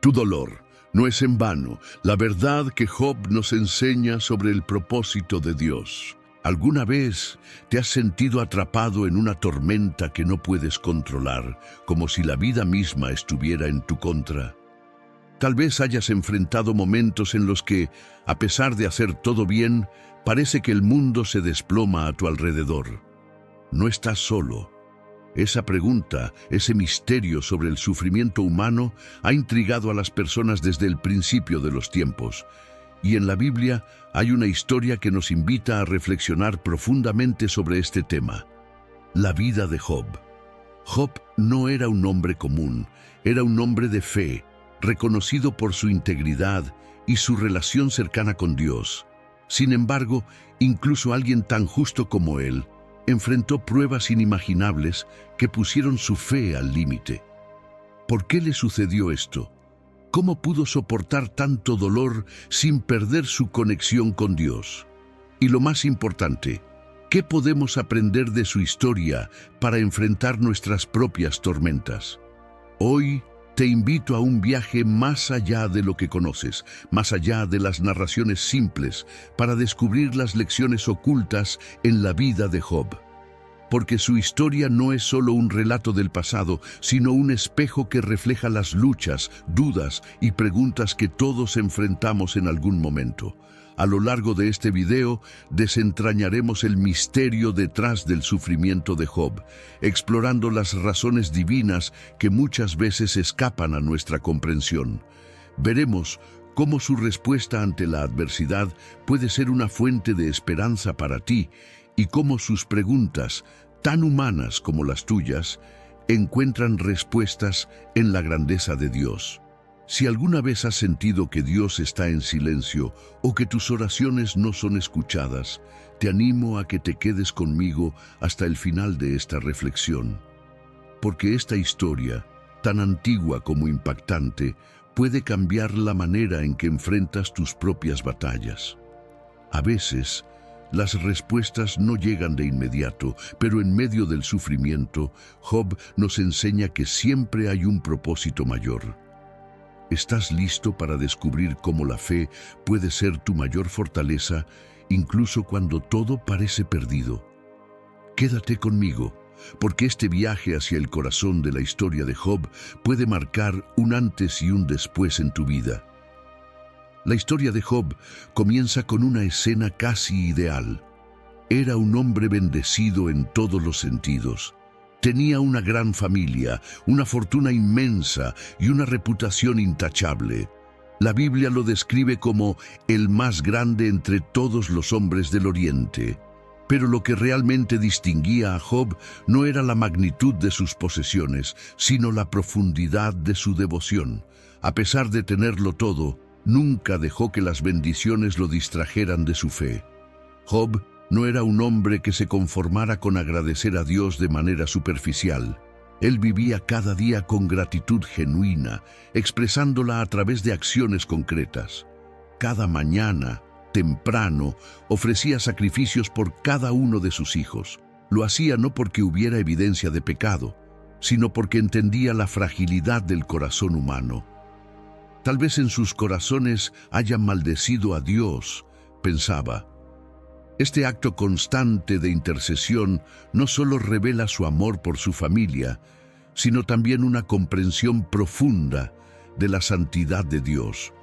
Tu dolor no es en vano. La verdad que Job nos enseña sobre el propósito de Dios. ¿Alguna vez te has sentido atrapado en una tormenta que no puedes controlar, como si la vida misma estuviera en tu contra? Tal vez hayas enfrentado momentos en los que, a pesar de hacer todo bien, parece que el mundo se desploma a tu alrededor. No estás solo. Esa pregunta, ese misterio sobre el sufrimiento humano, ha intrigado a las personas desde el principio de los tiempos. Y en la Biblia hay una historia que nos invita a reflexionar profundamente sobre este tema. La vida de Job. Job no era un hombre común, era un hombre de fe, reconocido por su integridad y su relación cercana con Dios. Sin embargo, incluso alguien tan justo como él enfrentó pruebas inimaginables que pusieron su fe al límite. ¿Por qué le sucedió esto? ¿Cómo pudo soportar tanto dolor sin perder su conexión con Dios? Y lo más importante, ¿qué podemos aprender de su historia para enfrentar nuestras propias tormentas? Hoy te invito a un viaje más allá de lo que conoces, más allá de las narraciones simples, para descubrir las lecciones ocultas en la vida de Job. Porque su historia no es solo un relato del pasado, sino un espejo que refleja las luchas, dudas y preguntas que todos enfrentamos en algún momento. A lo largo de este video, desentrañaremos el misterio detrás del sufrimiento de Job, explorando las razones divinas que muchas veces escapan a nuestra comprensión. Veremos cómo su respuesta ante la adversidad puede ser una fuente de esperanza para ti y cómo sus preguntas, tan humanas como las tuyas, encuentran respuestas en la grandeza de Dios. Si alguna vez has sentido que Dios está en silencio o que tus oraciones no son escuchadas, te animo a que te quedes conmigo hasta el final de esta reflexión. Porque esta historia, tan antigua como impactante, puede cambiar la manera en que enfrentas tus propias batallas. A veces, las respuestas no llegan de inmediato, pero en medio del sufrimiento, Job nos enseña que siempre hay un propósito mayor. ¿Estás listo para descubrir cómo la fe puede ser tu mayor fortaleza, incluso cuando todo parece perdido? Quédate conmigo, porque este viaje hacia el corazón de la historia de Job puede marcar un antes y un después en tu vida. La historia de Job comienza con una escena casi ideal. Era un hombre bendecido en todos los sentidos. Tenía una gran familia, una fortuna inmensa y una reputación intachable. La Biblia lo describe como el más grande entre todos los hombres del Oriente. Pero lo que realmente distinguía a Job no era la magnitud de sus posesiones, sino la profundidad de su devoción. A pesar de tenerlo todo, nunca dejó que las bendiciones lo distrajeran de su fe. Job no era un hombre que se conformara con agradecer a Dios de manera superficial. Él vivía cada día con gratitud genuina, expresándola a través de acciones concretas. Cada mañana, temprano, ofrecía sacrificios por cada uno de sus hijos. Lo hacía no porque hubiera evidencia de pecado, sino porque entendía la fragilidad del corazón humano. Tal vez en sus corazones hayan maldecido a Dios, pensaba. Este acto constante de intercesión no solo revela su amor por su familia, sino también una comprensión profunda de la santidad de Dios.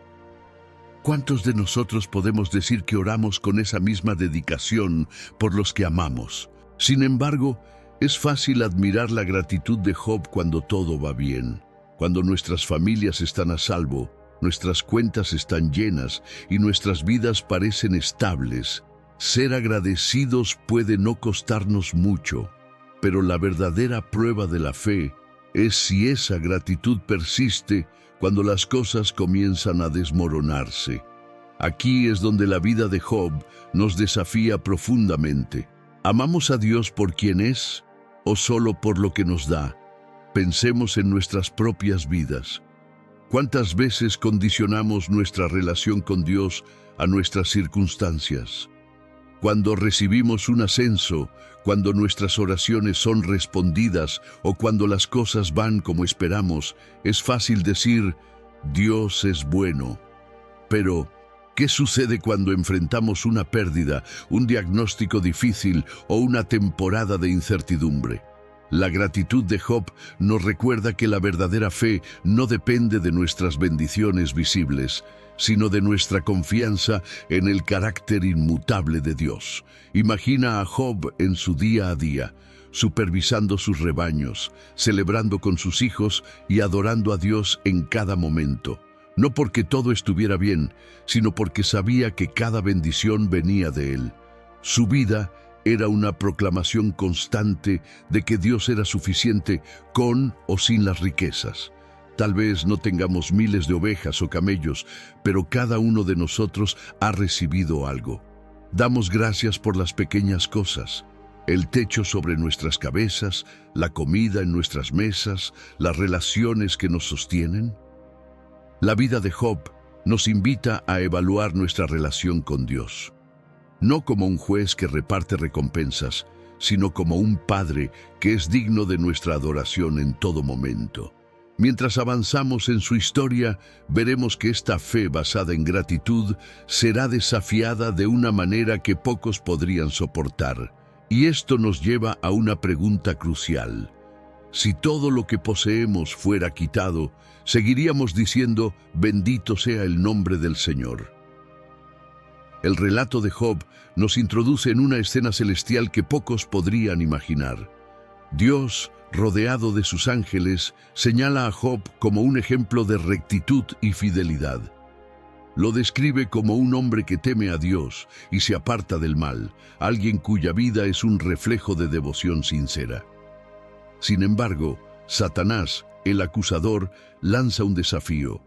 ¿Cuántos de nosotros podemos decir que oramos con esa misma dedicación por los que amamos? Sin embargo, es fácil admirar la gratitud de Job cuando todo va bien, cuando nuestras familias están a salvo, nuestras cuentas están llenas y nuestras vidas parecen estables. Ser agradecidos puede no costarnos mucho, pero la verdadera prueba de la fe es si esa gratitud persiste cuando las cosas comienzan a desmoronarse. Aquí es donde la vida de Job nos desafía profundamente. ¿Amamos a Dios por quien es o solo por lo que nos da? Pensemos en nuestras propias vidas. ¿Cuántas veces condicionamos nuestra relación con Dios a nuestras circunstancias? Cuando recibimos un ascenso, cuando nuestras oraciones son respondidas o cuando las cosas van como esperamos, es fácil decir, Dios es bueno. Pero, ¿qué sucede cuando enfrentamos una pérdida, un diagnóstico difícil o una temporada de incertidumbre? La gratitud de Job nos recuerda que la verdadera fe no depende de nuestras bendiciones visibles, sino de nuestra confianza en el carácter inmutable de Dios. Imagina a Job en su día a día, supervisando sus rebaños, celebrando con sus hijos y adorando a Dios en cada momento. No porque todo estuviera bien, sino porque sabía que cada bendición venía de él. Su vida era una proclamación constante de que Dios era suficiente con o sin las riquezas. Tal vez no tengamos miles de ovejas o camellos, pero cada uno de nosotros ha recibido algo. Damos gracias por las pequeñas cosas: el techo sobre nuestras cabezas, la comida en nuestras mesas, las relaciones que nos sostienen. La vida de Job nos invita a evaluar nuestra relación con Dios, no como un juez que reparte recompensas, sino como un padre que es digno de nuestra adoración en todo momento. Mientras avanzamos en su historia, veremos que esta fe basada en gratitud será desafiada de una manera que pocos podrían soportar. Y esto nos lleva a una pregunta crucial. Si todo lo que poseemos fuera quitado, ¿seguiríamos diciendo, bendito sea el nombre del Señor? El relato de Job nos introduce en una escena celestial que pocos podrían imaginar. Dios, rodeado de sus ángeles, señala a Job como un ejemplo de rectitud y fidelidad. Lo describe como un hombre que teme a Dios y se aparta del mal, alguien cuya vida es un reflejo de devoción sincera. Sin embargo, Satanás, el acusador, lanza un desafío.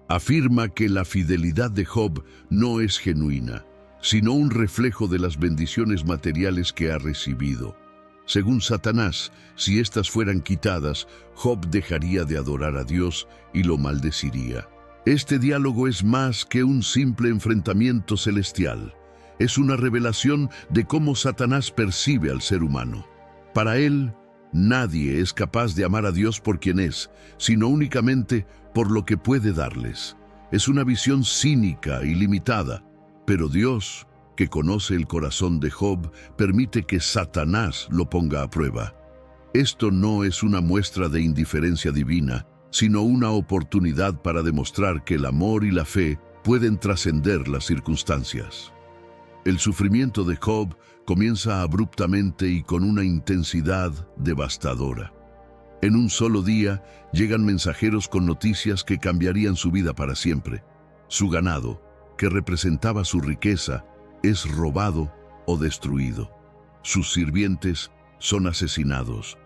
Afirma que la fidelidad de Job no es genuina, sino un reflejo de las bendiciones materiales que ha recibido. Según Satanás, si éstas fueran quitadas, Job dejaría de adorar a Dios y lo maldeciría. Este diálogo es más que un simple enfrentamiento celestial. Es una revelación de cómo Satanás percibe al ser humano. Para él, nadie es capaz de amar a Dios por quien es, sino únicamente por lo que puede darles. Es una visión cínica y limitada, pero Dios, que conoce el corazón de Job, permite que Satanás lo ponga a prueba. Esto no es una muestra de indiferencia divina, sino una oportunidad para demostrar que el amor y la fe pueden trascender las circunstancias. El sufrimiento de Job comienza abruptamente y con una intensidad devastadora. En un solo día llegan mensajeros con noticias que cambiarían su vida para siempre. Su ganado, que representaba su riqueza, es robado o destruido. Sus sirvientes son asesinados.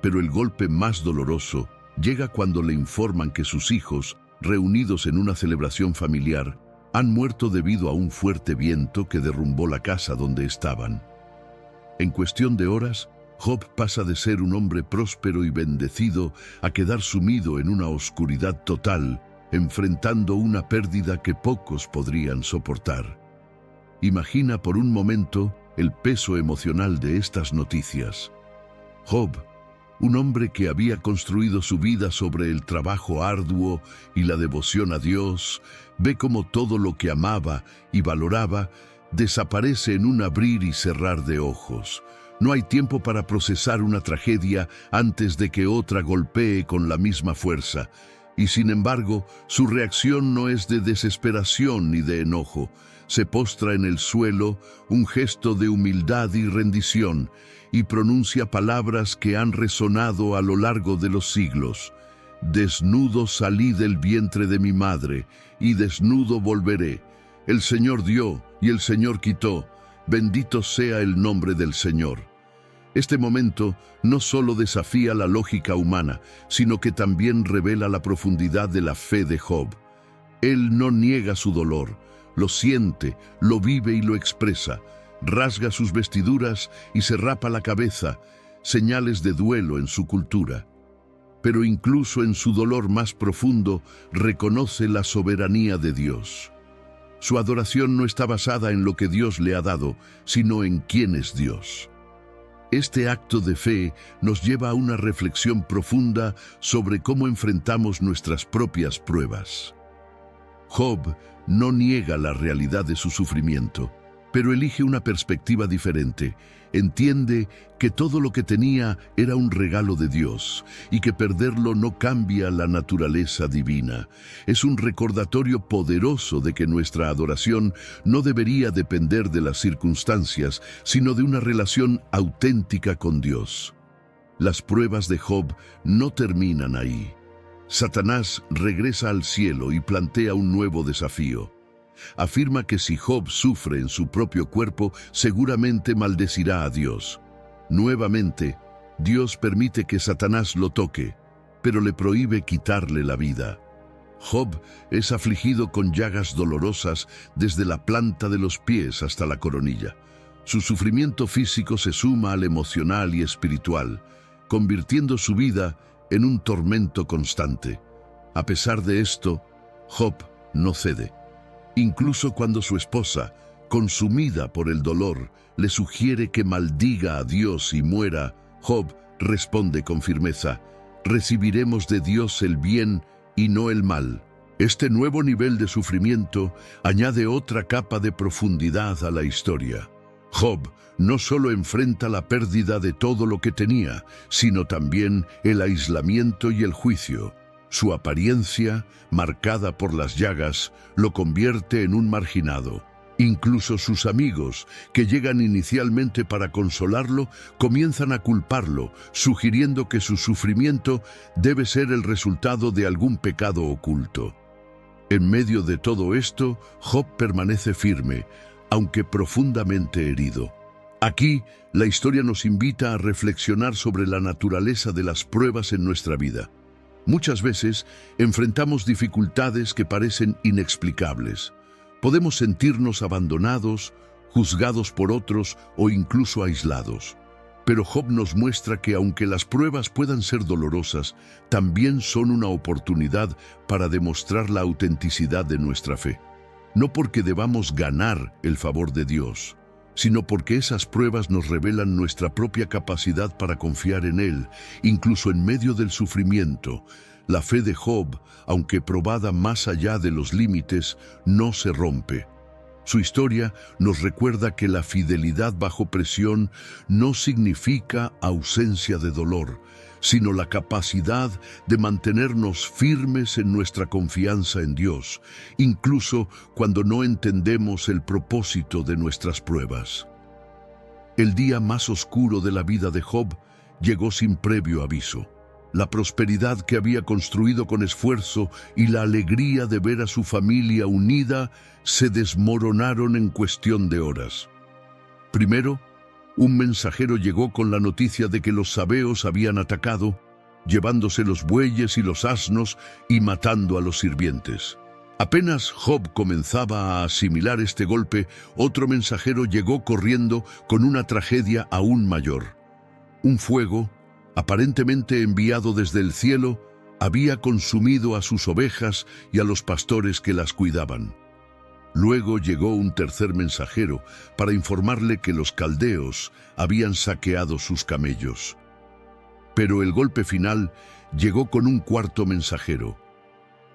Pero el golpe más doloroso llega cuando le informan que sus hijos, reunidos en una celebración familiar, han muerto debido a un fuerte viento que derrumbó la casa donde estaban. En cuestión de horas, Job pasa de ser un hombre próspero y bendecido a quedar sumido en una oscuridad total, enfrentando una pérdida que pocos podrían soportar. Imagina por un momento el peso emocional de estas noticias. Job, un hombre que había construido su vida sobre el trabajo arduo y la devoción a Dios, ve cómo todo lo que amaba y valoraba desaparece en un abrir y cerrar de ojos. No hay tiempo para procesar una tragedia antes de que otra golpee con la misma fuerza. Y sin embargo, su reacción no es de desesperación ni de enojo. Se postra en el suelo, un gesto de humildad y rendición, y pronuncia palabras que han resonado a lo largo de los siglos. Desnudo salí del vientre de mi madre, y desnudo volveré. El Señor dio y el Señor quitó. Bendito sea el nombre del Señor. Este momento no solo desafía la lógica humana, sino que también revela la profundidad de la fe de Job. Él no niega su dolor, lo siente, lo vive y lo expresa. Rasga sus vestiduras y se rapa la cabeza, señales de duelo en su cultura. Pero incluso en su dolor más profundo, reconoce la soberanía de Dios. Su adoración no está basada en lo que Dios le ha dado, sino en quién es Dios. Este acto de fe nos lleva a una reflexión profunda sobre cómo enfrentamos nuestras propias pruebas. Job no niega la realidad de su sufrimiento, pero elige una perspectiva diferente. Entiende que todo lo que tenía era un regalo de Dios y que perderlo no cambia la naturaleza divina. Es un recordatorio poderoso de que nuestra adoración no debería depender de las circunstancias, sino de una relación auténtica con Dios. Las pruebas de Job no terminan ahí. Satanás regresa al cielo y plantea un nuevo desafío. Afirma que si Job sufre en su propio cuerpo, seguramente maldecirá a Dios. Nuevamente, Dios permite que Satanás lo toque, pero le prohíbe quitarle la vida. Job es afligido con llagas dolorosas desde la planta de los pies hasta la coronilla. Su sufrimiento físico se suma al emocional y espiritual, convirtiendo su vida en un tormento constante. A pesar de esto, Job no cede. Incluso cuando su esposa, consumida por el dolor, le sugiere que maldiga a Dios y muera, Job responde con firmeza: recibiremos de Dios el bien y no el mal. Este nuevo nivel de sufrimiento añade otra capa de profundidad a la historia. Job no solo enfrenta la pérdida de todo lo que tenía, sino también el aislamiento y el juicio. Su apariencia, marcada por las llagas, lo convierte en un marginado. Incluso sus amigos, que llegan inicialmente para consolarlo, comienzan a culparlo, sugiriendo que su sufrimiento debe ser el resultado de algún pecado oculto. En medio de todo esto, Job permanece firme, aunque profundamente herido. Aquí, la historia nos invita a reflexionar sobre la naturaleza de las pruebas en nuestra vida. Muchas veces enfrentamos dificultades que parecen inexplicables. Podemos sentirnos abandonados, juzgados por otros o incluso aislados. Pero Job nos muestra que aunque las pruebas puedan ser dolorosas, también son una oportunidad para demostrar la autenticidad de nuestra fe. No porque debamos ganar el favor de Dios, sino porque esas pruebas nos revelan nuestra propia capacidad para confiar en Él, incluso en medio del sufrimiento. La fe de Job, aunque probada más allá de los límites, no se rompe. Su historia nos recuerda que la fidelidad bajo presión no significa ausencia de dolor, sino la capacidad de mantenernos firmes en nuestra confianza en Dios, incluso cuando no entendemos el propósito de nuestras pruebas. El día más oscuro de la vida de Job llegó sin previo aviso. La prosperidad que había construido con esfuerzo y la alegría de ver a su familia unida se desmoronaron en cuestión de horas. Primero, un mensajero llegó con la noticia de que los sabeos habían atacado, llevándose los bueyes y los asnos y matando a los sirvientes. Apenas Job comenzaba a asimilar este golpe, otro mensajero llegó corriendo con una tragedia aún mayor. Un fuego, aparentemente enviado desde el cielo, había consumido a sus ovejas y a los pastores que las cuidaban. Luego llegó un tercer mensajero para informarle que los caldeos habían saqueado sus camellos. Pero el golpe final llegó con un cuarto mensajero.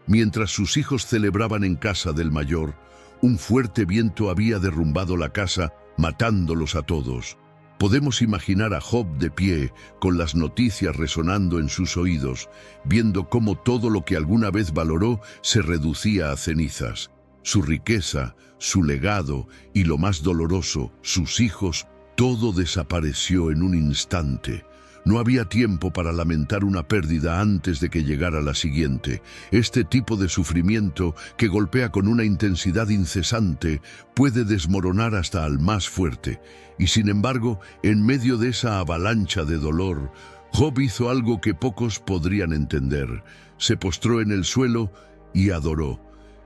Mientras sus hijos celebraban en casa del mayor, un fuerte viento había derrumbado la casa, matándolos a todos. Podemos imaginar a Job de pie, con las noticias resonando en sus oídos, viendo cómo todo lo que alguna vez valoró se reducía a cenizas. Su riqueza, su legado y, lo más doloroso, sus hijos, todo desapareció en un instante. No había tiempo para lamentar una pérdida antes de que llegara la siguiente. Este tipo de sufrimiento, que golpea con una intensidad incesante, puede desmoronar hasta al más fuerte. Y sin embargo, en medio de esa avalancha de dolor, Job hizo algo que pocos podrían entender. Se postró en el suelo y adoró.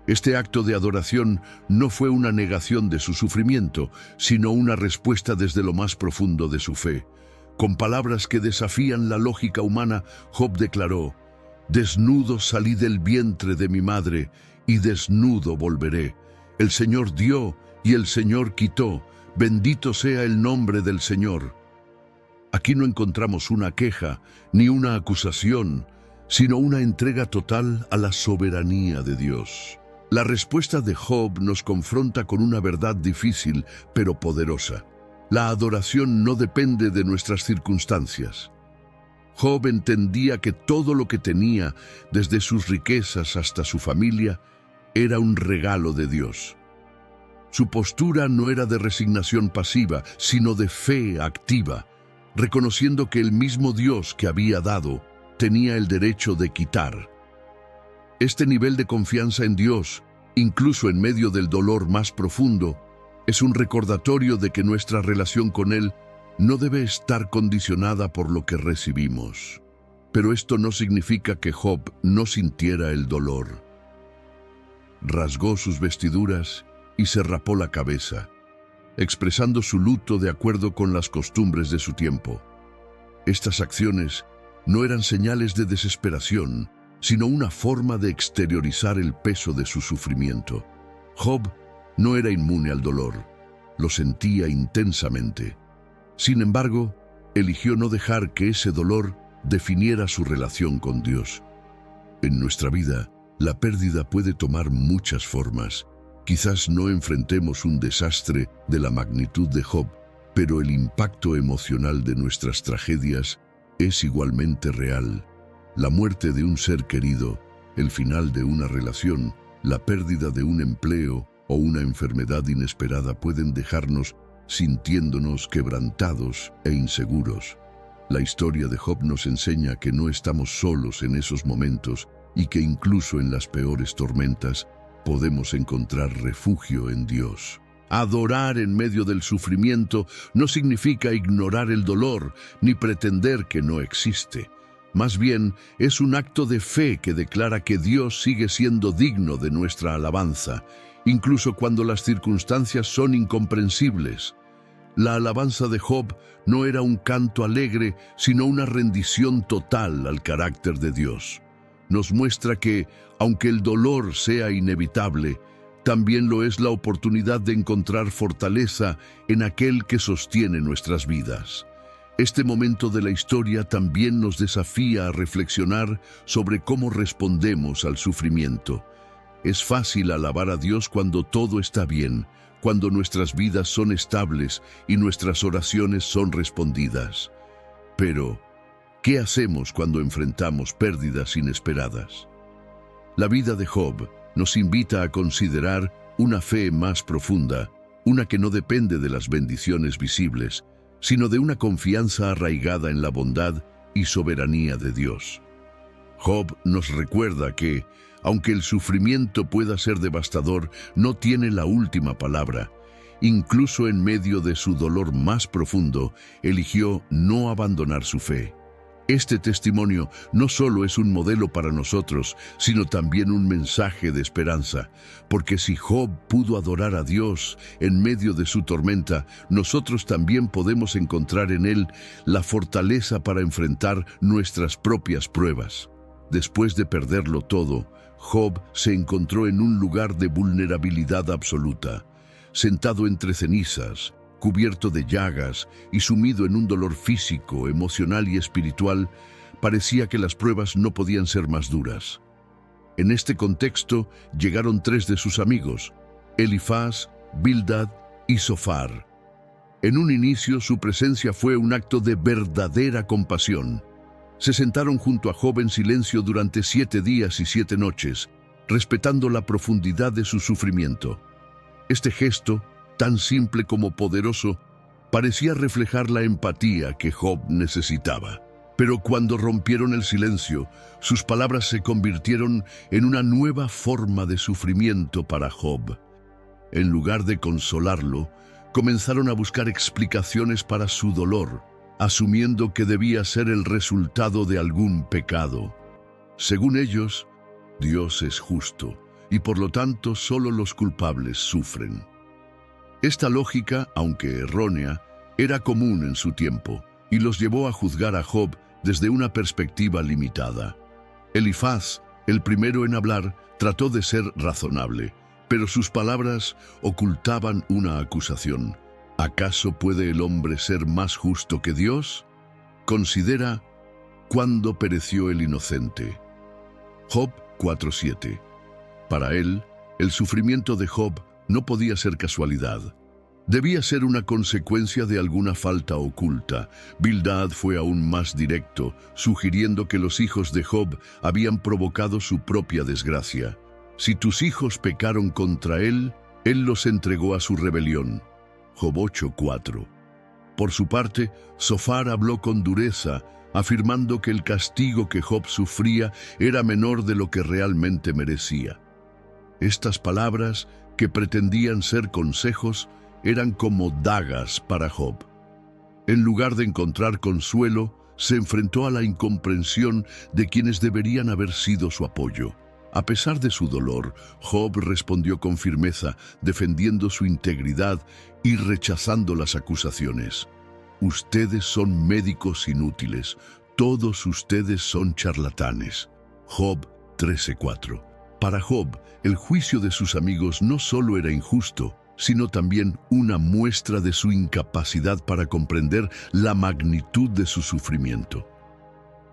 Este acto de adoración no fue una negación de su sufrimiento, sino una respuesta desde lo más profundo de su fe. Con palabras que desafían la lógica humana, Job declaró: «Desnudo salí del vientre de mi madre, y desnudo volveré. El Señor dio y el Señor quitó. Bendito sea el nombre del Señor». Aquí no encontramos una queja ni una acusación, sino una entrega total a la soberanía de Dios. La respuesta de Job nos confronta con una verdad difícil, pero poderosa. La adoración no depende de nuestras circunstancias. Job entendía que todo lo que tenía, desde sus riquezas hasta su familia, era un regalo de Dios. Su postura no era de resignación pasiva, sino de fe activa, reconociendo que el mismo Dios que había dado tenía el derecho de quitar. Este nivel de confianza en Dios, incluso en medio del dolor más profundo, es un recordatorio de que nuestra relación con Él no debe estar condicionada por lo que recibimos. Pero esto no significa que Job no sintiera el dolor. Rasgó sus vestiduras y se rapó la cabeza, expresando su luto de acuerdo con las costumbres de su tiempo. Estas acciones no eran señales de desesperación, sino una forma de exteriorizar el peso de su sufrimiento. Job no era inmune al dolor, lo sentía intensamente. Sin embargo, eligió no dejar que ese dolor definiera su relación con Dios. En nuestra vida, la pérdida puede tomar muchas formas. Quizás no enfrentemos un desastre de la magnitud de Job, pero el impacto emocional de nuestras tragedias es igualmente real. La muerte de un ser querido, el final de una relación, la pérdida de un empleo o una enfermedad inesperada pueden dejarnos sintiéndonos quebrantados e inseguros. La historia de Job nos enseña que no estamos solos en esos momentos y que incluso en las peores tormentas podemos encontrar refugio en Dios. Adorar en medio del sufrimiento no significa ignorar el dolor ni pretender que no existe. Más bien, es un acto de fe que declara que Dios sigue siendo digno de nuestra alabanza, incluso cuando las circunstancias son incomprensibles. La alabanza de Job no era un canto alegre, sino una rendición total al carácter de Dios. Nos muestra que, aunque el dolor sea inevitable, también lo es la oportunidad de encontrar fortaleza en aquel que sostiene nuestras vidas. Este momento de la historia también nos desafía a reflexionar sobre cómo respondemos al sufrimiento. Es fácil alabar a Dios cuando todo está bien, cuando nuestras vidas son estables y nuestras oraciones son respondidas. Pero, ¿qué hacemos cuando enfrentamos pérdidas inesperadas? La vida de Job nos invita a considerar una fe más profunda, una que no depende de las bendiciones visibles, sino de una confianza arraigada en la bondad y soberanía de Dios. Job nos recuerda que, aunque el sufrimiento pueda ser devastador, no tiene la última palabra. Incluso en medio de su dolor más profundo, eligió no abandonar su fe. Este testimonio no solo es un modelo para nosotros, sino también un mensaje de esperanza, porque si Job pudo adorar a Dios en medio de su tormenta, nosotros también podemos encontrar en él la fortaleza para enfrentar nuestras propias pruebas. Después de perderlo todo, Job se encontró en un lugar de vulnerabilidad absoluta, sentado entre cenizas, cubierto de llagas y sumido en un dolor físico, emocional y espiritual. Parecía que las pruebas no podían ser más duras. En este contexto llegaron tres de sus amigos, Elifaz, Bildad y Zofar. En un inicio su presencia fue un acto de verdadera compasión. Se sentaron junto a Job en silencio durante 7 días y 7 noches, respetando la profundidad de su sufrimiento. Este gesto, tan simple como poderoso, parecía reflejar la empatía que Job necesitaba. Pero cuando rompieron el silencio, sus palabras se convirtieron en una nueva forma de sufrimiento para Job. En lugar de consolarlo, comenzaron a buscar explicaciones para su dolor, asumiendo que debía ser el resultado de algún pecado. Según ellos, Dios es justo, y por lo tanto solo los culpables sufren. Esta lógica, aunque errónea, era común en su tiempo, y los llevó a juzgar a Job desde una perspectiva limitada. Elifaz, el primero en hablar, trató de ser razonable, pero sus palabras ocultaban una acusación. ¿Acaso puede el hombre ser más justo que Dios? Considera cuándo pereció el inocente. Job 4:7. Para él, el sufrimiento de Job no podía ser casualidad. Debía ser una consecuencia de alguna falta oculta. Bildad fue aún más directo, sugiriendo que los hijos de Job habían provocado su propia desgracia. Si tus hijos pecaron contra él, él los entregó a su rebelión. Job 8:4. Por su parte, Zofar habló con dureza, afirmando que el castigo que Job sufría era menor de lo que realmente merecía. Estas palabras, que pretendían ser consejos, eran como dagas para Job. En lugar de encontrar consuelo, se enfrentó a la incomprensión de quienes deberían haber sido su apoyo. A pesar de su dolor, Job respondió con firmeza, defendiendo su integridad y rechazando las acusaciones. Ustedes son médicos inútiles, todos ustedes son charlatanes. Job 13:4. Para Job, el juicio de sus amigos no solo era injusto, sino también una muestra de su incapacidad para comprender la magnitud de su sufrimiento.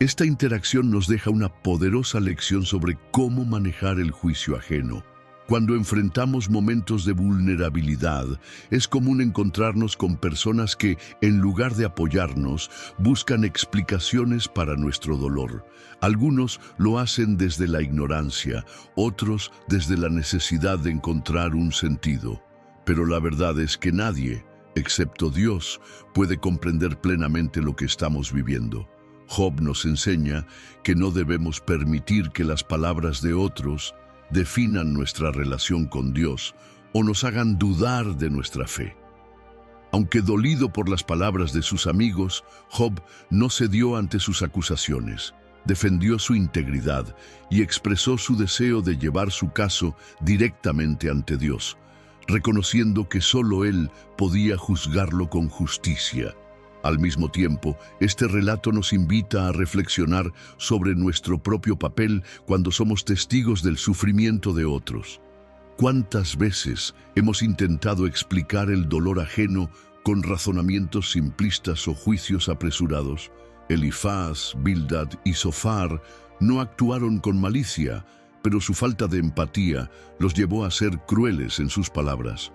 Esta interacción nos deja una poderosa lección sobre cómo manejar el juicio ajeno. Cuando enfrentamos momentos de vulnerabilidad, es común encontrarnos con personas que, en lugar de apoyarnos, buscan explicaciones para nuestro dolor. Algunos lo hacen desde la ignorancia, otros desde la necesidad de encontrar un sentido. Pero la verdad es que nadie, excepto Dios, puede comprender plenamente lo que estamos viviendo. Job nos enseña que no debemos permitir que las palabras de otros definan nuestra relación con Dios o nos hagan dudar de nuestra fe. Aunque dolido por las palabras de sus amigos, Job no cedió ante sus acusaciones. Defendió su integridad y expresó su deseo de llevar su caso directamente ante Dios, reconociendo que solo Él podía juzgarlo con justicia. Al mismo tiempo, este relato nos invita a reflexionar sobre nuestro propio papel cuando somos testigos del sufrimiento de otros. ¿Cuántas veces hemos intentado explicar el dolor ajeno con razonamientos simplistas o juicios apresurados? Elifaz, Bildad y Zofar no actuaron con malicia, pero su falta de empatía los llevó a ser crueles en sus palabras.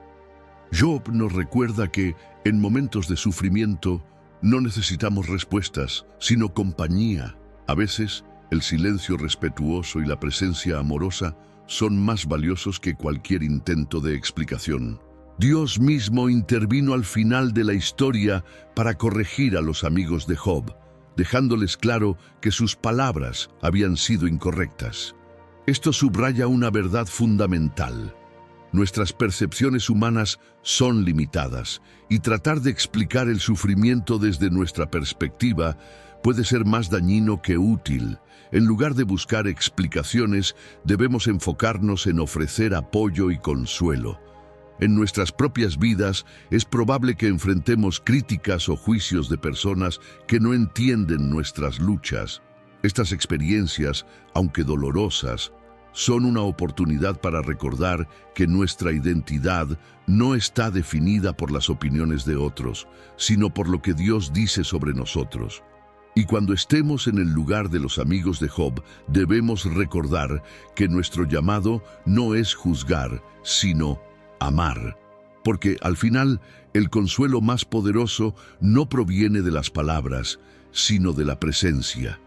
Job nos recuerda que, en momentos de sufrimiento, no necesitamos respuestas, sino compañía. A veces, el silencio respetuoso y la presencia amorosa son más valiosos que cualquier intento de explicación. Dios mismo intervino al final de la historia para corregir a los amigos de Job, dejándoles claro que sus palabras habían sido incorrectas. Esto subraya una verdad fundamental. Nuestras percepciones humanas son limitadas y tratar de explicar el sufrimiento desde nuestra perspectiva puede ser más dañino que útil. En lugar de buscar explicaciones, debemos enfocarnos en ofrecer apoyo y consuelo. En nuestras propias vidas es probable que enfrentemos críticas o juicios de personas que no entienden nuestras luchas. Estas experiencias, aunque dolorosas, son una oportunidad para recordar que nuestra identidad no está definida por las opiniones de otros, sino por lo que Dios dice sobre nosotros. Y cuando estemos en el lugar de los amigos de Job, debemos recordar que nuestro llamado no es juzgar, sino amar. Porque al final, el consuelo más poderoso no proviene de las palabras, sino de la presencia.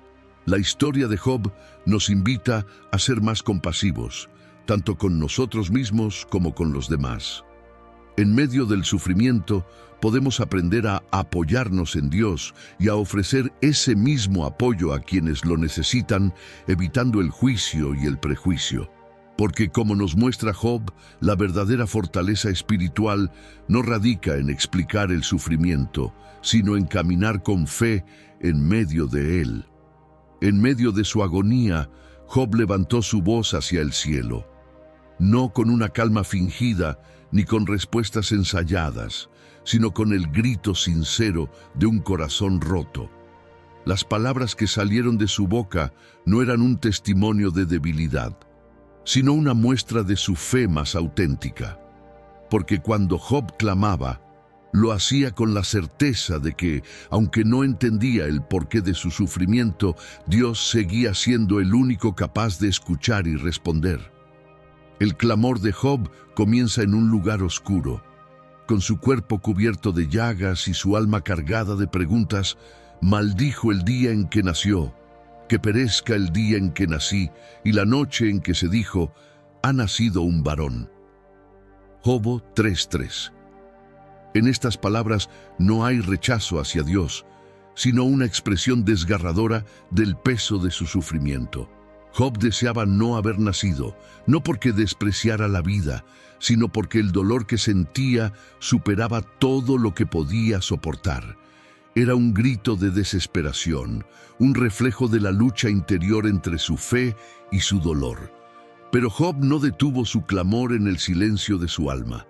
La historia de Job nos invita a ser más compasivos, tanto con nosotros mismos como con los demás. En medio del sufrimiento, podemos aprender a apoyarnos en Dios y a ofrecer ese mismo apoyo a quienes lo necesitan, evitando el juicio y el prejuicio. Porque, como nos muestra Job, la verdadera fortaleza espiritual no radica en explicar el sufrimiento, sino en caminar con fe en medio de él. En medio de su agonía, Job levantó su voz hacia el cielo, no con una calma fingida ni con respuestas ensayadas, sino con el grito sincero de un corazón roto. Las palabras que salieron de su boca no eran un testimonio de debilidad, sino una muestra de su fe más auténtica. Porque cuando Job clamaba, Lo hacía con la certeza de que, aunque no entendía el porqué de su sufrimiento, Dios seguía siendo el único capaz de escuchar y responder. El clamor de Job comienza en un lugar oscuro. Con su cuerpo cubierto de llagas y su alma cargada de preguntas, maldijo el día en que nació, que perezca el día en que nací y la noche en que se dijo, ha nacido un varón. Job 3:3. En estas palabras no hay rechazo hacia Dios, sino una expresión desgarradora del peso de su sufrimiento. Job deseaba no haber nacido, no porque despreciara la vida, sino porque el dolor que sentía superaba todo lo que podía soportar. Era un grito de desesperación, un reflejo de la lucha interior entre su fe y su dolor. Pero Job no detuvo su clamor en el silencio de su alma.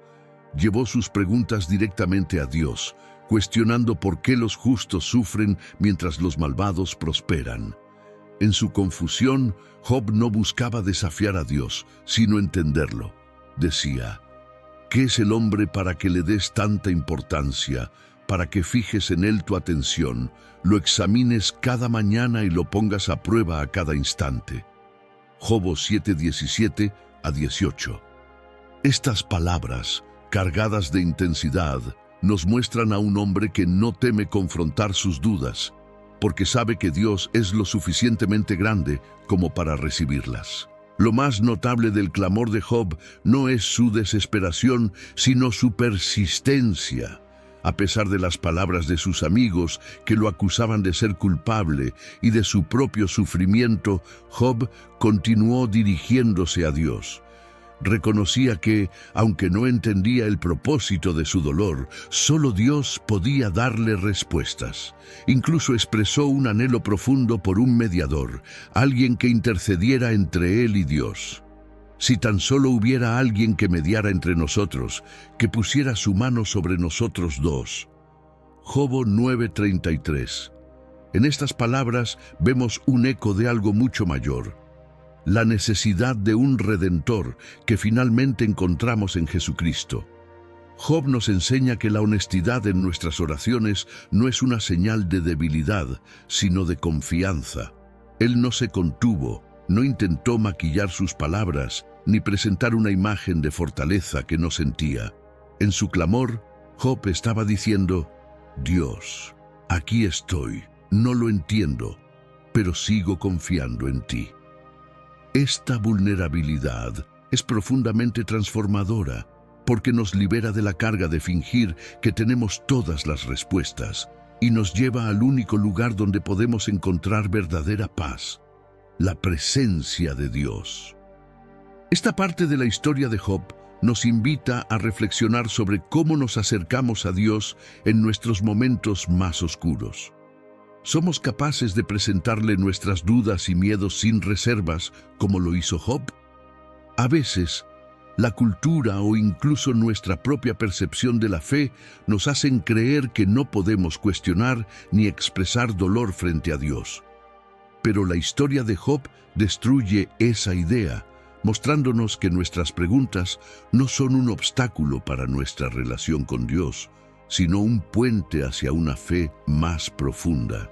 Llevó sus preguntas directamente a Dios, cuestionando por qué los justos sufren mientras los malvados prosperan. En su confusión, Job no buscaba desafiar a Dios, sino entenderlo. Decía, ¿qué es el hombre para que le des tanta importancia, para que fijes en él tu atención, lo examines cada mañana y lo pongas a prueba a cada instante? Job 7:17-18. Estas palabras, cargadas de intensidad, nos muestran a un hombre que no teme confrontar sus dudas, porque sabe que Dios es lo suficientemente grande como para recibirlas. Lo más notable del clamor de Job no es su desesperación, sino su persistencia. A pesar de las palabras de sus amigos que lo acusaban de ser culpable y de su propio sufrimiento, Job continuó dirigiéndose a Dios. Reconocía que, aunque no entendía el propósito de su dolor, solo Dios podía darle respuestas. Incluso expresó un anhelo profundo por un mediador, alguien que intercediera entre él y Dios. Si tan solo hubiera alguien que mediara entre nosotros, que pusiera su mano sobre nosotros dos. Job 9:33. En estas palabras vemos un eco de algo mucho mayor. La necesidad de un Redentor que finalmente encontramos en Jesucristo. Job nos enseña que la honestidad en nuestras oraciones no es una señal de debilidad, sino de confianza. Él no se contuvo, no intentó maquillar sus palabras, ni presentar una imagen de fortaleza que no sentía. En su clamor, Job estaba diciendo, Dios, aquí estoy, no lo entiendo, pero sigo confiando en ti. Esta vulnerabilidad es profundamente transformadora, porque nos libera de la carga de fingir que tenemos todas las respuestas y nos lleva al único lugar donde podemos encontrar verdadera paz, la presencia de Dios. Esta parte de la historia de Job nos invita a reflexionar sobre cómo nos acercamos a Dios en nuestros momentos más oscuros. ¿Somos capaces de presentarle nuestras dudas y miedos sin reservas, como lo hizo Job? A veces, la cultura o incluso nuestra propia percepción de la fe nos hacen creer que no podemos cuestionar ni expresar dolor frente a Dios. Pero la historia de Job destruye esa idea, mostrándonos que nuestras preguntas no son un obstáculo para nuestra relación con Dios, sino un puente hacia una fe más profunda.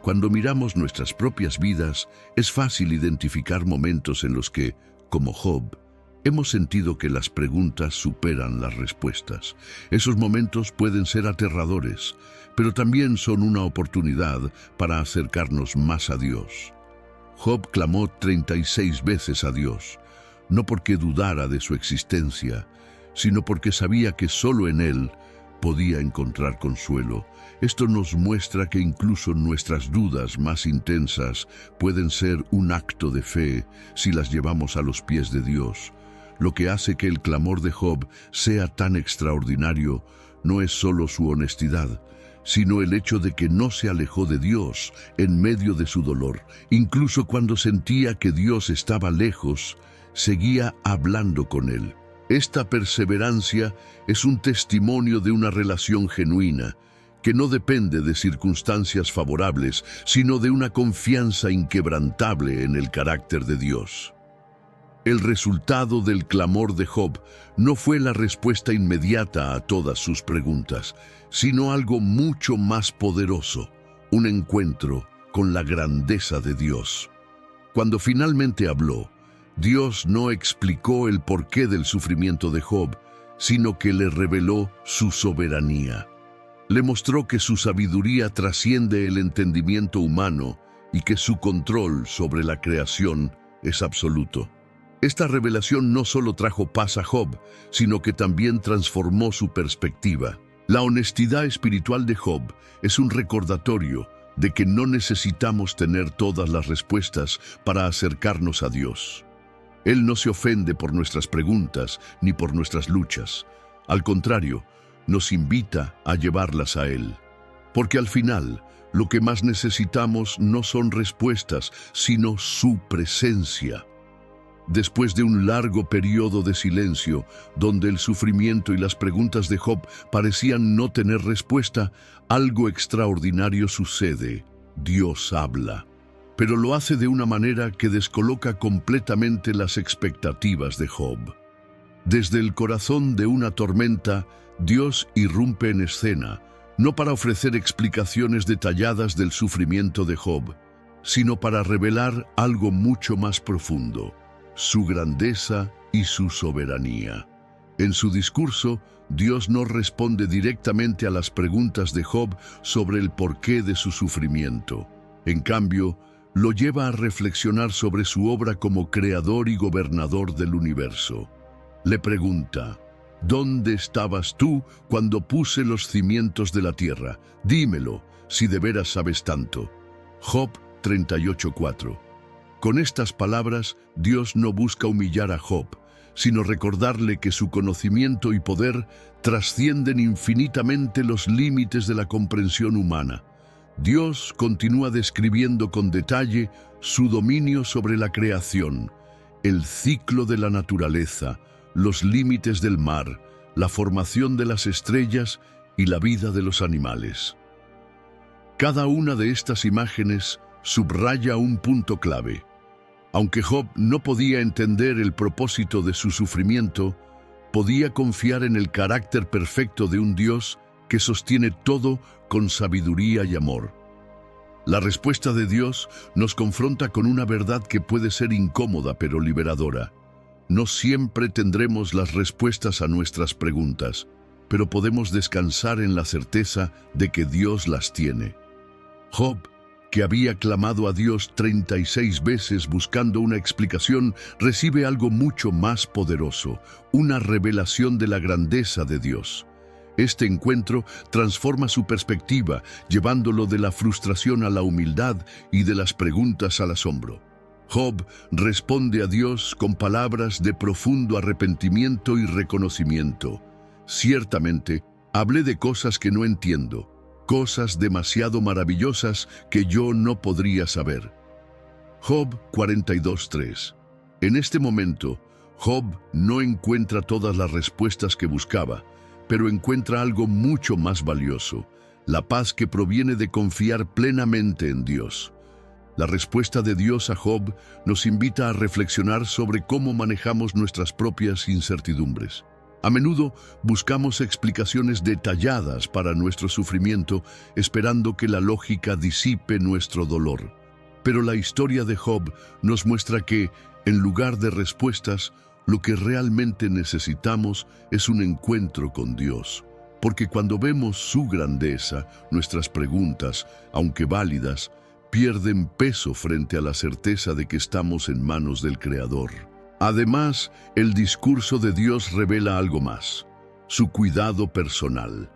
Cuando miramos nuestras propias vidas, es fácil identificar momentos en los que, como Job, hemos sentido que las preguntas superan las respuestas. Esos momentos pueden ser aterradores, pero también son una oportunidad para acercarnos más a Dios. Job clamó 36 veces a Dios, no porque dudara de su existencia, sino porque sabía que solo en Él podía encontrar consuelo. Esto nos muestra que incluso nuestras dudas más intensas pueden ser un acto de fe si las llevamos a los pies de Dios. Lo que hace que el clamor de Job sea tan extraordinario no es solo su honestidad, sino el hecho de que no se alejó de Dios en medio de su dolor. Incluso cuando sentía que Dios estaba lejos, seguía hablando con él. Esta perseverancia es un testimonio de una relación genuina, que no depende de circunstancias favorables, sino de una confianza inquebrantable en el carácter de Dios. El resultado del clamor de Job no fue la respuesta inmediata a todas sus preguntas, sino algo mucho más poderoso, un encuentro con la grandeza de Dios. Cuando finalmente habló, Dios no explicó el porqué del sufrimiento de Job, sino que le reveló su soberanía. Le mostró que su sabiduría trasciende el entendimiento humano y que su control sobre la creación es absoluto. Esta revelación no solo trajo paz a Job, sino que también transformó su perspectiva. La honestidad espiritual de Job es un recordatorio de que no necesitamos tener todas las respuestas para acercarnos a Dios. Él no se ofende por nuestras preguntas ni por nuestras luchas. Al contrario, nos invita a llevarlas a Él. Porque al final, lo que más necesitamos no son respuestas, sino su presencia. Después de un largo periodo de silencio, donde el sufrimiento y las preguntas de Job parecían no tener respuesta, algo extraordinario sucede. Dios habla, pero lo hace de una manera que descoloca completamente las expectativas de Job. Desde el corazón de una tormenta, Dios irrumpe en escena, no para ofrecer explicaciones detalladas del sufrimiento de Job, sino para revelar algo mucho más profundo: su grandeza y su soberanía. En su discurso, Dios no responde directamente a las preguntas de Job sobre el porqué de su sufrimiento. En cambio, lo lleva a reflexionar sobre su obra como creador y gobernador del universo. Le pregunta: ¿dónde estabas tú cuando puse los cimientos de la tierra? Dímelo, si de veras sabes tanto. Job 38:4. Con estas palabras, Dios no busca humillar a Job, sino recordarle que su conocimiento y poder trascienden infinitamente los límites de la comprensión humana. Dios continúa describiendo con detalle su dominio sobre la creación, el ciclo de la naturaleza, los límites del mar, la formación de las estrellas y la vida de los animales. Cada una de estas imágenes subraya un punto clave. Aunque Job no podía entender el propósito de su sufrimiento, podía confiar en el carácter perfecto de un Dios que sostiene todo con sabiduría y amor. La respuesta de Dios nos confronta con una verdad que puede ser incómoda pero liberadora. No siempre tendremos las respuestas a nuestras preguntas, pero podemos descansar en la certeza de que Dios las tiene. Job, que había clamado a Dios 36 veces buscando una explicación, recibe algo mucho más poderoso, una revelación de la grandeza de Dios. Este encuentro transforma su perspectiva, llevándolo de la frustración a la humildad y de las preguntas al asombro. Job responde a Dios con palabras de profundo arrepentimiento y reconocimiento. Ciertamente, hablé de cosas que no entiendo, cosas demasiado maravillosas que yo no podría saber. Job 42:3. En este momento, Job no encuentra todas las respuestas que buscaba, pero encuentra algo mucho más valioso: la paz que proviene de confiar plenamente en Dios. La respuesta de Dios a Job nos invita a reflexionar sobre cómo manejamos nuestras propias incertidumbres. A menudo buscamos explicaciones detalladas para nuestro sufrimiento, esperando que la lógica disipe nuestro dolor. Pero la historia de Job nos muestra que, en lugar de respuestas, lo que realmente necesitamos es un encuentro con Dios. Porque cuando vemos su grandeza, nuestras preguntas, aunque válidas, pierden peso frente a la certeza de que estamos en manos del Creador. Además, el discurso de Dios revela algo más: su cuidado personal.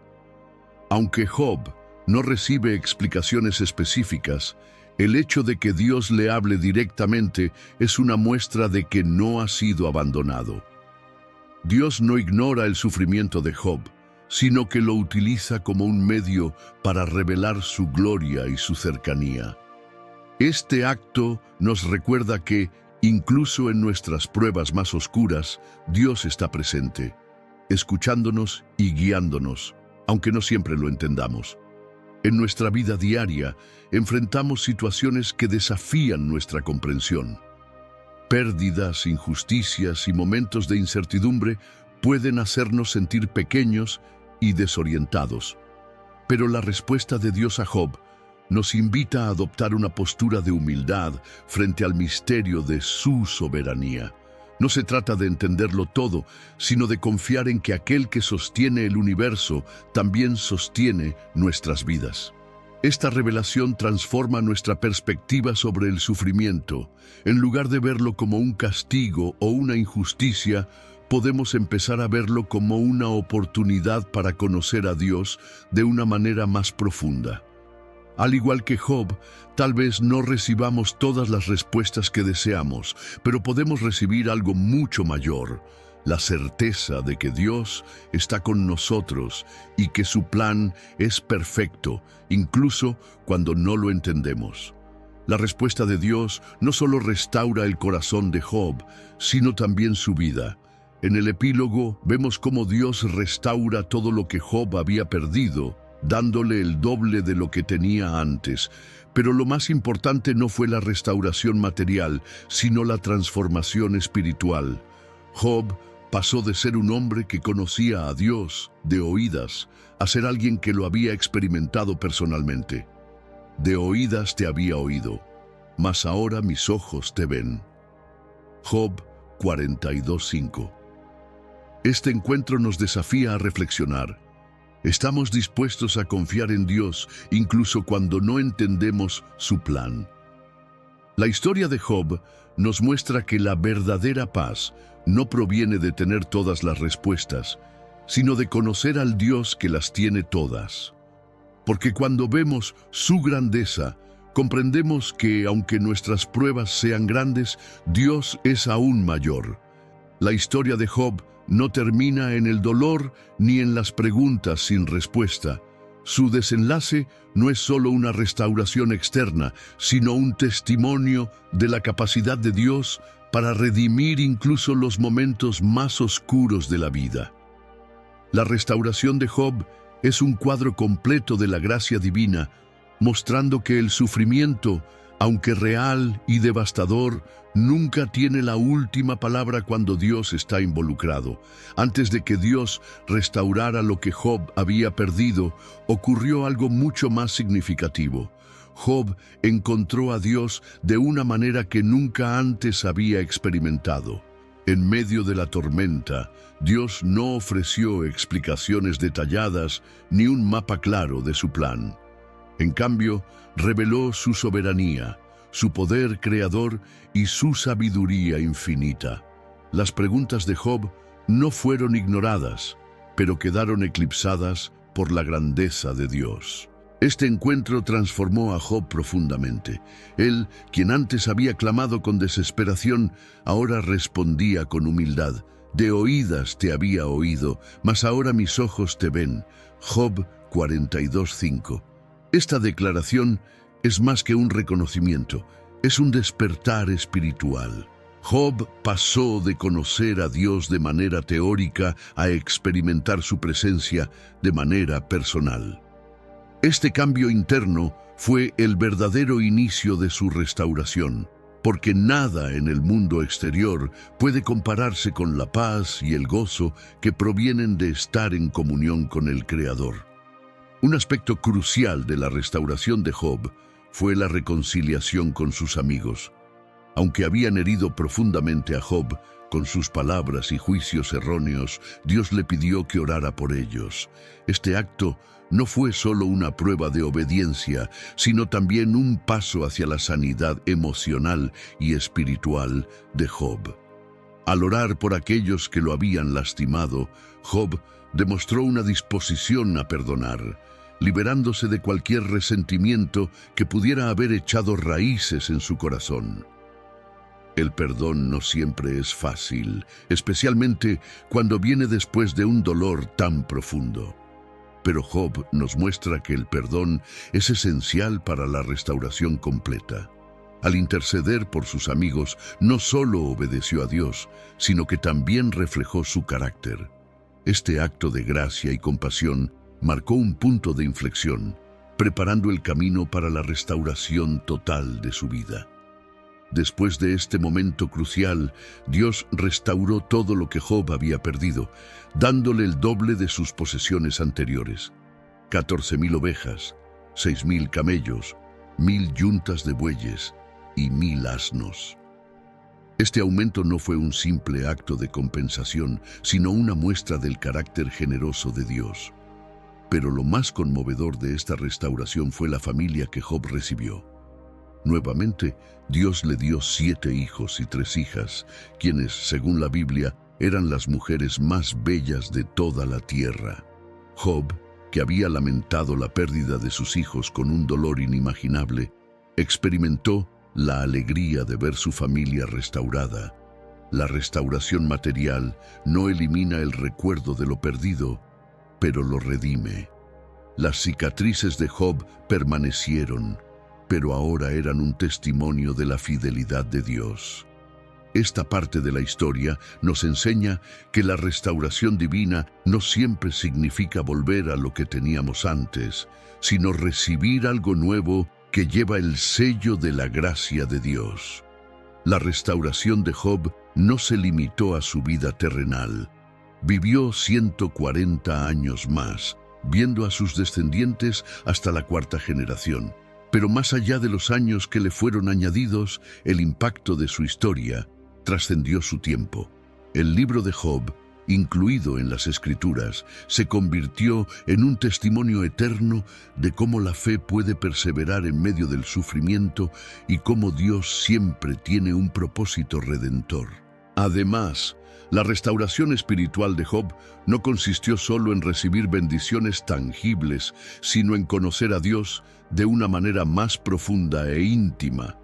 Aunque Job no recibe explicaciones específicas, el hecho de que Dios le hable directamente es una muestra de que no ha sido abandonado. Dios no ignora el sufrimiento de Job, sino que lo utiliza como un medio para revelar su gloria y su cercanía. Este acto nos recuerda que, incluso en nuestras pruebas más oscuras, Dios está presente, escuchándonos y guiándonos, aunque no siempre lo entendamos. En nuestra vida diaria, enfrentamos situaciones que desafían nuestra comprensión. Pérdidas, injusticias y momentos de incertidumbre pueden hacernos sentir pequeños y desorientados. Pero la respuesta de Dios a Job nos invita a adoptar una postura de humildad frente al misterio de su soberanía. No se trata de entenderlo todo, sino de confiar en que aquel que sostiene el universo también sostiene nuestras vidas. Esta revelación transforma nuestra perspectiva sobre el sufrimiento. En lugar de verlo como un castigo o una injusticia, podemos empezar a verlo como una oportunidad para conocer a Dios de una manera más profunda. Al igual que Job, tal vez no recibamos todas las respuestas que deseamos, pero podemos recibir algo mucho mayor: la certeza de que Dios está con nosotros y que su plan es perfecto, incluso cuando no lo entendemos. La respuesta de Dios no solo restaura el corazón de Job, sino también su vida. En el epílogo vemos cómo Dios restaura todo lo que Job había perdido, dándole el doble de lo que tenía antes. Pero lo más importante no fue la restauración material, sino la transformación espiritual. Job pasó de ser un hombre que conocía a Dios de oídas a ser alguien que lo había experimentado personalmente. De oídas te había oído, mas ahora mis ojos te ven. Job 42:5. Este encuentro nos desafía a reflexionar. ¿Estamos dispuestos a confiar en Dios incluso cuando no entendemos su plan? La historia de Job nos muestra que la verdadera paz no proviene de tener todas las respuestas, sino de conocer al Dios que las tiene todas. Porque cuando vemos su grandeza, comprendemos que, aunque nuestras pruebas sean grandes, Dios es aún mayor. La historia de Job no termina en el dolor ni en las preguntas sin respuesta. Su desenlace no es solo una restauración externa, sino un testimonio de la capacidad de Dios para redimir incluso los momentos más oscuros de la vida. La restauración de Job es un cuadro completo de la gracia divina, mostrando que el sufrimiento, aunque real y devastador, nunca tiene la última palabra cuando Dios está involucrado. Antes de que Dios restaurara lo que Job había perdido, ocurrió algo mucho más significativo. Job encontró a Dios de una manera que nunca antes había experimentado. En medio de la tormenta, Dios no ofreció explicaciones detalladas ni un mapa claro de su plan. En cambio, reveló su soberanía, su poder creador y su sabiduría infinita. Las preguntas de Job no fueron ignoradas, pero quedaron eclipsadas por la grandeza de Dios. Este encuentro transformó a Job profundamente. Él, quien antes había clamado con desesperación, ahora respondía con humildad. De oídas te había oído, mas ahora mis ojos te ven. Job 42:5. Esta declaración es más que un reconocimiento, es un despertar espiritual. Job pasó de conocer a Dios de manera teórica a experimentar su presencia de manera personal. Este cambio interno fue el verdadero inicio de su restauración, porque nada en el mundo exterior puede compararse con la paz y el gozo que provienen de estar en comunión con el Creador. Un aspecto crucial de la restauración de Job fue la reconciliación con sus amigos. Aunque habían herido profundamente a Job con sus palabras y juicios erróneos, Dios le pidió que orara por ellos. Este acto no fue solo una prueba de obediencia, sino también un paso hacia la sanidad emocional y espiritual de Job. Al orar por aquellos que lo habían lastimado, Job demostró una disposición a perdonar, liberándose de cualquier resentimiento que pudiera haber echado raíces en su corazón. El perdón no siempre es fácil, especialmente cuando viene después de un dolor tan profundo. Pero Job nos muestra que el perdón es esencial para la restauración completa. Al interceder por sus amigos, no solo obedeció a Dios, sino que también reflejó su carácter. Este acto de gracia y compasión marcó un punto de inflexión, preparando el camino para la restauración total de su vida. Después de este momento crucial, Dios restauró todo lo que Job había perdido, dándole el doble de sus posesiones anteriores. 14.000 ovejas, 6.000 camellos, 1.000 yuntas de bueyes y 1.000 asnos. Este aumento no fue un simple acto de compensación, sino una muestra del carácter generoso de Dios. Pero lo más conmovedor de esta restauración fue la familia que Job recibió. Nuevamente, Dios le dio 7 hijos y 3 hijas, quienes, según la Biblia, eran las mujeres más bellas de toda la tierra. Job, que había lamentado la pérdida de sus hijos con un dolor inimaginable, experimentó la alegría de ver su familia restaurada. La restauración material no elimina el recuerdo de lo perdido, pero lo redime. Las cicatrices de Job permanecieron, pero ahora eran un testimonio de la fidelidad de Dios. Esta parte de la historia nos enseña que la restauración divina no siempre significa volver a lo que teníamos antes, sino recibir algo nuevo que lleva el sello de la gracia de Dios. La restauración de Job no se limitó a su vida terrenal. Vivió 140 años más, viendo a sus descendientes hasta la 4ª generación. Pero más allá de los años que le fueron añadidos, el impacto de su historia trascendió su tiempo. El libro de Job, incluido en las Escrituras, se convirtió en un testimonio eterno de cómo la fe puede perseverar en medio del sufrimiento y cómo Dios siempre tiene un propósito redentor. Además, la restauración espiritual de Job no consistió solo en recibir bendiciones tangibles, sino en conocer a Dios de una manera más profunda e íntima.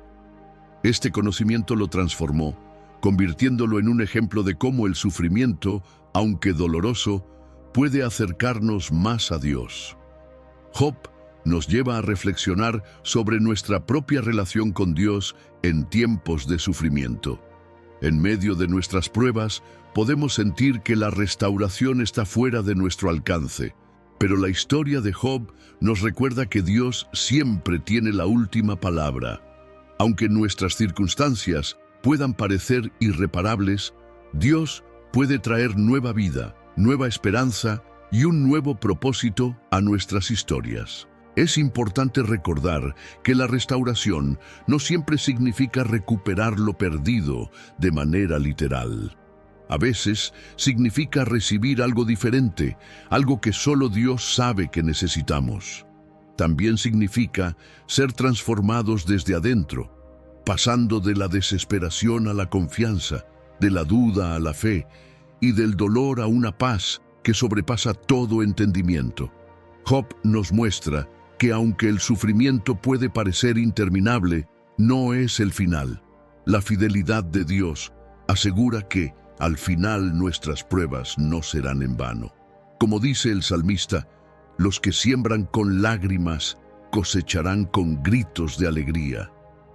Este conocimiento lo transformó, convirtiéndolo en un ejemplo de cómo el sufrimiento, aunque doloroso, puede acercarnos más a Dios. Job nos lleva a reflexionar sobre nuestra propia relación con Dios en tiempos de sufrimiento. En medio de nuestras pruebas, podemos sentir que la restauración está fuera de nuestro alcance, pero la historia de Job nos recuerda que Dios siempre tiene la última palabra. Aunque nuestras circunstancias puedan parecer irreparables, Dios puede traer nueva vida, nueva esperanza y un nuevo propósito a nuestras historias. Es importante recordar que la restauración no siempre significa recuperar lo perdido de manera literal. A veces significa recibir algo diferente, algo que solo Dios sabe que necesitamos. También significa ser transformados desde adentro, pasando de la desesperación a la confianza, de la duda a la fe y del dolor a una paz que sobrepasa todo entendimiento. Job nos muestra que aunque el sufrimiento puede parecer interminable, no es el final. La fidelidad de Dios asegura que, al final, nuestras pruebas no serán en vano. Como dice el salmista, los que siembran con lágrimas cosecharán con gritos de alegría.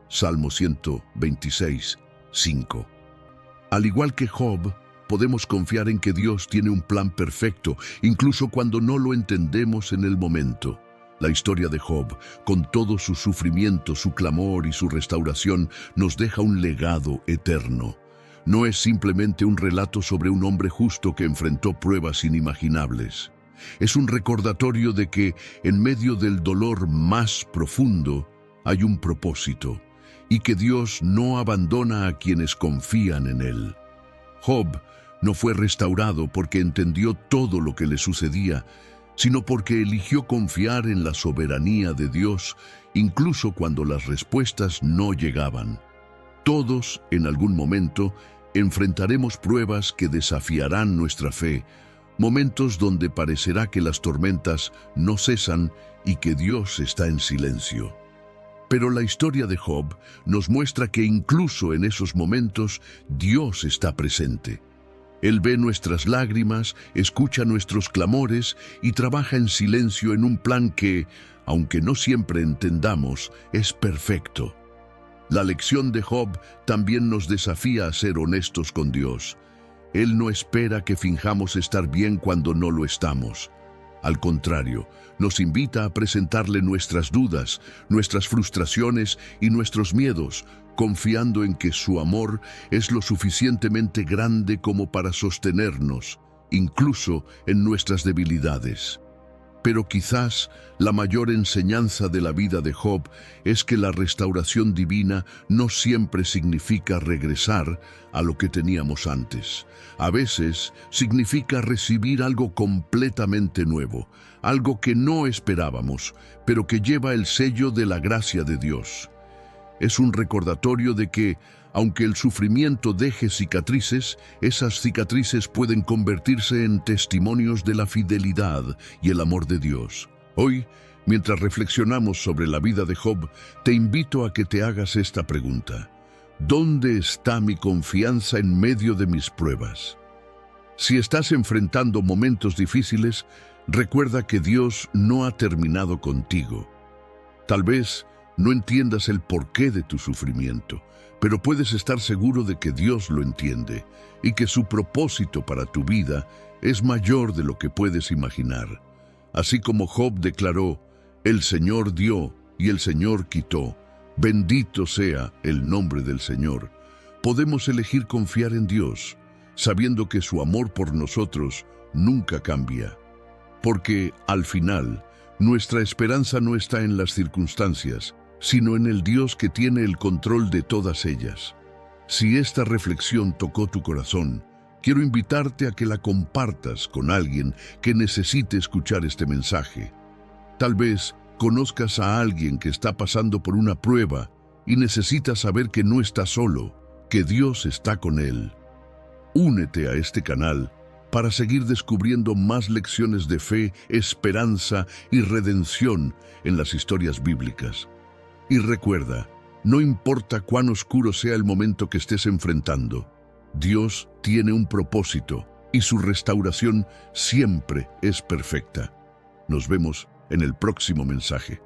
Salmo 126, 5. Al igual que Job, podemos confiar en que Dios tiene un plan perfecto, incluso cuando no lo entendemos en el momento. La historia de Job, con todo su sufrimiento, su clamor y su restauración, nos deja un legado eterno. No es simplemente un relato sobre un hombre justo que enfrentó pruebas inimaginables. Es un recordatorio de que, en medio del dolor más profundo, hay un propósito, y que Dios no abandona a quienes confían en Él. Job no fue restaurado porque entendió todo lo que le sucedía, sino porque eligió confiar en la soberanía de Dios, incluso cuando las respuestas no llegaban. Todos, en algún momento, enfrentaremos pruebas que desafiarán nuestra fe, momentos donde parecerá que las tormentas no cesan y que Dios está en silencio. Pero la historia de Job nos muestra que incluso en esos momentos Dios está presente. Él ve nuestras lágrimas, escucha nuestros clamores y trabaja en silencio en un plan que, aunque no siempre entendamos, es perfecto. La lección de Job también nos desafía a ser honestos con Dios. Él no espera que finjamos estar bien cuando no lo estamos. Al contrario, nos invita a presentarle nuestras dudas, nuestras frustraciones y nuestros miedos, confiando en que su amor es lo suficientemente grande como para sostenernos, incluso en nuestras debilidades. Pero quizás la mayor enseñanza de la vida de Job es que la restauración divina no siempre significa regresar a lo que teníamos antes. A veces significa recibir algo completamente nuevo, algo que no esperábamos, pero que lleva el sello de la gracia de Dios. Es un recordatorio de que, aunque el sufrimiento deje cicatrices, esas cicatrices pueden convertirse en testimonios de la fidelidad y el amor de Dios. Hoy, mientras reflexionamos sobre la vida de Job, te invito a que te hagas esta pregunta: ¿dónde está mi confianza en medio de mis pruebas? Si estás enfrentando momentos difíciles, recuerda que Dios no ha terminado contigo. Tal vez no entiendas el porqué de tu sufrimiento, pero puedes estar seguro de que Dios lo entiende y que su propósito para tu vida es mayor de lo que puedes imaginar. Así como Job declaró: el Señor dio y el Señor quitó, bendito sea el nombre del Señor. Podemos elegir confiar en Dios, sabiendo que su amor por nosotros nunca cambia. Porque, al final, nuestra esperanza no está en las circunstancias, sino en el Dios que tiene el control de todas ellas. Si esta reflexión tocó tu corazón, quiero invitarte a que la compartas con alguien que necesite escuchar este mensaje. Tal vez conozcas a alguien que está pasando por una prueba y necesita saber que no está solo, que Dios está con él. Únete a este canal para seguir descubriendo más lecciones de fe, esperanza y redención en las historias bíblicas. Y recuerda, no importa cuán oscuro sea el momento que estés enfrentando, Dios tiene un propósito y su restauración siempre es perfecta. Nos vemos en el próximo mensaje.